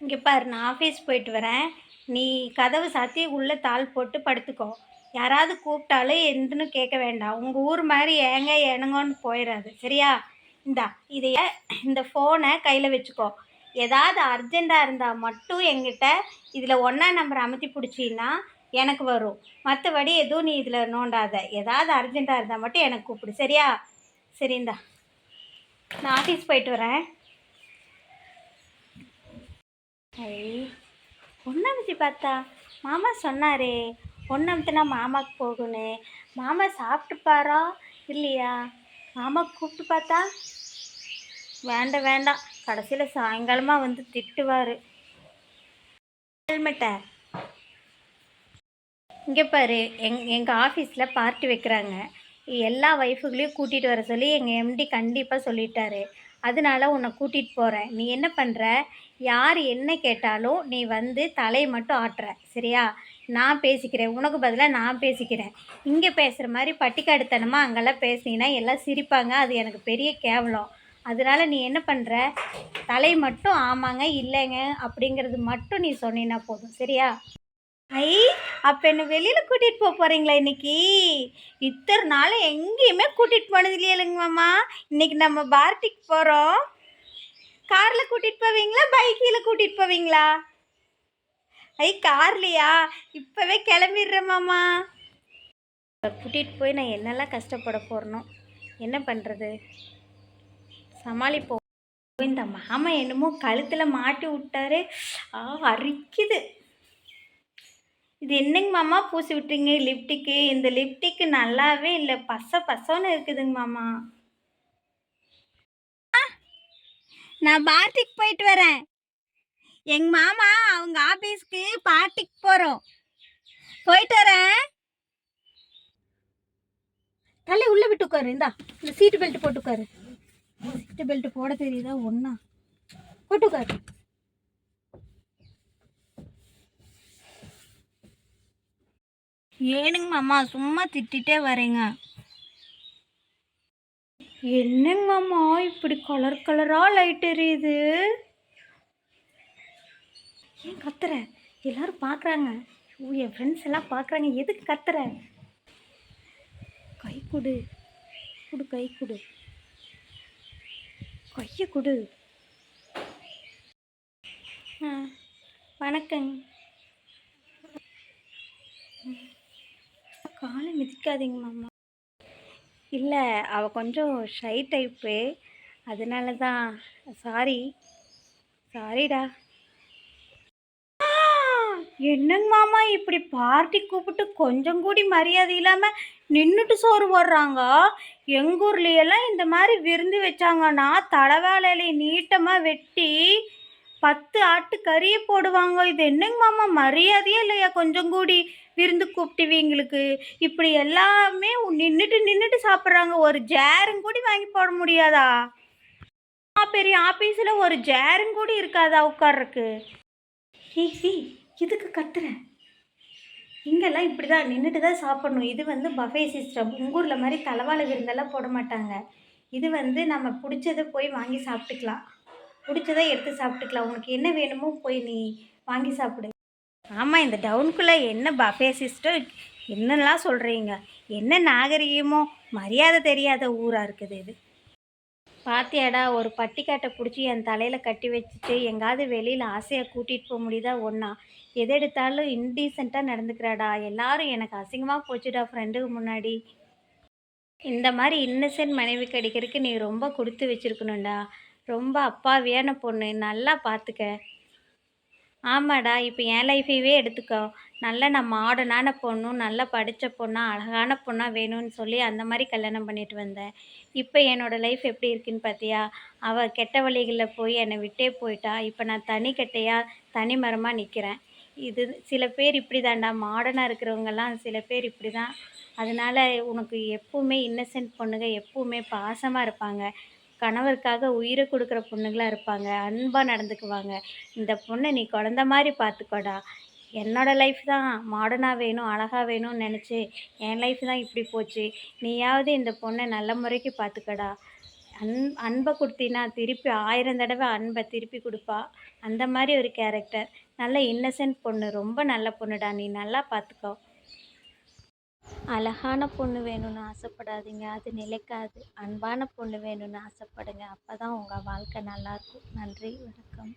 இங்கே பாரு, நான் ஆஃபீஸ் போயிட்டு வரேன். நீ கதவு சாத்தி உள்ளே தாள் போட்டு படுத்துக்கோ. யாராவது கூப்பிட்டாலும் எதுன்னு கேட்க வேண்டாம். உங்கள் ஊர் மாதிரி ஏங்க ஏனுங்கன்னு போயிடாது, சரியா? இந்தா இதைய இந்த ஃபோனை கையில் வச்சுக்கோ. ஏதாவது அர்ஜெண்ட்டாக இருந்தால் மட்டும் என்கிட்ட இதில் ஒன்றா நம்பர் அமுத்தி பிடிச்சின்னா எனக்கு வரும். மற்றபடி எதுவும் நீ இதில் நோண்டாத. ஏதாவது அர்ஜெண்ட்டாக இருந்தால் மட்டும் எனக்கு கூப்பிடு, சரியா? சரி, இந்தா நான் ஆஃபீஸ் போயிட்டு வரேன். பொண்ணை பற்றி பார்த்தா மாமா சொன்னாரே, பொண்ணை அமுத்துனா மாமாவுக்கு போகுன்னு. மாமா சாப்பிட்டுப்பாரா இல்லையா? மாமா கூப்பிட்டு பார்த்தா வேண்டாம் வேண்டாம், கடைசியில் சாயங்காலமாக வந்து திட்டுவார். ஹெல்மெட்டை இங்கே பாரு, எங்கள் ஆஃபீஸில் பார்ட்டி வைக்கிறாங்க. எல்லா ஒய்ஃபுகளையும் கூட்டிகிட்டு வர சொல்லி எங்கள் எம்டி கண்டிப்பாக சொல்லிட்டாரு. அதனால உன்னை கூட்டிகிட்டு போகிறேன். நீ என்ன பண்ணுற, யார் என்ன கேட்டாலும் நீ வந்து தலையை மட்டும் ஆட்டுற, சரியா? நான் பேசிக்கிறேன், உனக்கு பதிலாக நான் பேசிக்கிறேன். இங்கே பேசுகிற மாதிரி பட்டிக்காடுத்தனமாக அங்கெல்லாம் பேசினீங்கன்னா எல்லாம் சிரிப்பாங்க. அது எனக்கு பெரிய கேவலம். அதனால நீ என்ன பண்ணுற, தலை மட்டும் ஆமாங்க இல்லைங்க அப்படிங்கிறது மட்டும் நீ சொன்னீன்னா போதும், சரியா? ஐ, அப்போ என்ன வெளியில் கூட்டிகிட்டு போகிறீங்களா இன்னைக்கு? இத்தனை நாள் எங்கேயுமே கூட்டிகிட்டு போனது இல்லையேங்க மாமா. இன்னைக்கு நம்ம பார்ட்டிக்கு போகிறோம். காரில் கூட்டிகிட்டு போவீங்களா, பைக்கில் கூட்டிகிட்டு போவீங்களா? ஐ, கார்லையா? இப்போவே கிளம்பிடுறேன் மாமா. கூட்டிகிட்டு போய் நான் என்னெல்லாம் கஷ்டப்பட போகிறனோ, என்ன பண்ணுறது, சமாளிப்போம். இந்த மாமா என்னமோ கழுத்தில் மாட்டி விட்டாரு. அரிக்குது. இது என்னங்க மாமா பூசி விட்டுறீங்க லிப்டிக்கு? இந்த லிப்டிக்கு நல்லாவே இல்லை, பசன்னு இருக்குதுங்க மாமா. நான் பார்ட்டிக்கு போயிட்டு வரேன். எங்கள் மாமா அவங்க ஆஃபீஸ்க்கு பார்ட்டிக்கு போகிறோம். போயிட்டு வரேன். தள்ளி உள்ளே விட்டு உட்காரு. இந்த சீட்டு பெல்ட் போட்டு உட்காரு. சீட்டு பெல்ட் போட தெரியுதா? ஒன்றா போட்டு உட்காரு. ஏனுங்க மாமா சும்மா திட்டிகிட்டே வரேங்க. என்னங்க மாமா இப்படி கலர் கலராக லைட் எரியுது? ஏன் கத்துற? எல்லாரும் பார்க்குறாங்க. என் ஃப்ரெண்ட்ஸ் எல்லாம் பார்க்குறாங்க. எதுக்கு கத்துற? கை கொடு கொடு, கை கொடு, கையை கொடு. வணக்கங்க. காலை மிதிக்காதீங்க மாமா. இல்லை, அவள் கொஞ்சம் ஷை டைப்பு, அதனால தான். சாரிடா. என்னங்க மாமா இப்படி பார்ட்டி கூப்பிட்டு கொஞ்சம் கூடி மரியாதை இல்லாமல் நின்றுட்டு சோறு போடுறாங்க? எங்கள் ஊர்லையெல்லாம் இந்த மாதிரி விருந்து வச்சாங்கன்னா தலைவாழையில நீட்டமாக வெட்டி 10 ஆட்டு கறியை போடுவாங்க. இது என்னங்க மாமா மரியாதையே இல்லையா? கொஞ்சம் கூடி விருந்து கூப்பிட்டுவீங்களுக்கு இப்படி எல்லாமே நின்றுட்டு சாப்பிட்றாங்க. ஒரு ஜேரும் கூடி வாங்கி போட முடியாதா? பெரிய ஆஃபீஸில் ஒரு ஜேரும் கூடி இருக்காதா உட்கார்றக்கு? ஈஸி, இதுக்கு கத்துறேன். இங்கெல்லாம் இப்படி தான் நின்றுட்டு தான் சாப்பிட்ணும். இது வந்து பஃபே சிஸ்டம். உங்கள் ஊரில் மாதிரி தலைவாழை விருந்தெல்லாம் போட மாட்டாங்க. இது வந்து நம்ம பிடிச்சதை போய் வாங்கி சாப்பிட்டுக்கலாம், பிடிச்சதை எடுத்து சாப்பிட்டுக்கலாம். உனக்கு என்ன வேணுமோ போய் நீ வாங்கி சாப்பிடு. ஆமாம், இந்த டவுனுக்குள்ளே என்ன பஃபே சிஸ்டம் என்னெல்லாம் சொல்கிறீங்க? என்ன நாகரிகமோ மரியாதை தெரியாத ஊராக இருக்குது இது. பாத்தியாடா, ஒரு பட்டிக்காட்டை பிடிச்சி என் தலையில் கட்டி வச்சுட்டு எங்காவது வெளியில் ஆசையாக கூட்டிகிட்டு போக முடியுதா? ஒன்றா எது எடுத்தாலும் இன்டீசெண்டாக நடந்துக்கிறாடா. எல்லாரும் எனக்கு அசிங்கமாக போச்சுடா ஃப்ரெண்டுக்கு முன்னாடி. இந்த மாதிரி இன்னசென்ட் மனைவி கிடைக்கிறதுக்கு நீ ரொம்ப கொடுத்து வச்சுருக்கணும்டா. ரொம்ப அப்பாவியான பொண்ணு, நல்லா பார்த்துக்க. ஆமாடா, இப்போ என் லைஃபையே எடுத்துக்கோ. நல்ல நான் மாடர்னான பொண்ணும் நல்லா படித்த பொண்ணாக அழகான பொண்ணாக வேணும்னு சொல்லி அந்த மாதிரி கல்யாணம் பண்ணிட்டு வந்தேன். இப்போ என்னோடய லைஃப் எப்படி இருக்குன்னு பார்த்தியா? அவள் கெட்ட வழிகளில் போய் என்னை விட்டே போயிட்டா. இப்போ நான் தனி கட்டையாக தனி மரமாக நிற்கிறேன். இது சில பேர் இப்படி தான்டா, மாடர்னாக இருக்கிறவங்கெல்லாம் சில பேர் இப்படி தான். அதனால் உனக்கு எப்பவுமே இன்னசென்ட் பொண்ணுங்க எப்பவுமே பாசமாக இருப்பாங்க, கணவருக்காக உயிரை கொடுக்குற பொண்ணுங்களாக இருப்பாங்க, அன்பாக நடந்துக்குவாங்க. இந்த பொண்ணை நீ குழந்த மாதிரி பார்த்துக்கோடா. என்னோடய லைஃப் தான் மாடர்னாக வேணும் அழகாக வேணும்னு நினச்சி என் லைஃப் தான் இப்படி போச்சு. நீயாவது இந்த பொண்ணை நல்ல முறைக்கு பார்த்துக்கடா. அன்பை கொடுத்தீன்னா திருப்பி 1000 தடவை அன்பை திருப்பி கொடுப்பா. அந்த மாதிரி ஒரு கேரக்டர். நல்ல இன்னசென்ட் பொண்ணு. ரொம்ப நல்ல பொண்ணுடா. நீ நல்லா பார்த்துக்கோ. அழகான பொண்ணு வேணும்னு ஆசைப்படாதீங்க. அது நிலைக்காது. அன்பான பொண்ணு வேணும்னு ஆசைப்படுங்க. அப்போ தான் உங்கள் வாழ்க்கை நல்லாயிருக்கும். நன்றி, வணக்கம்.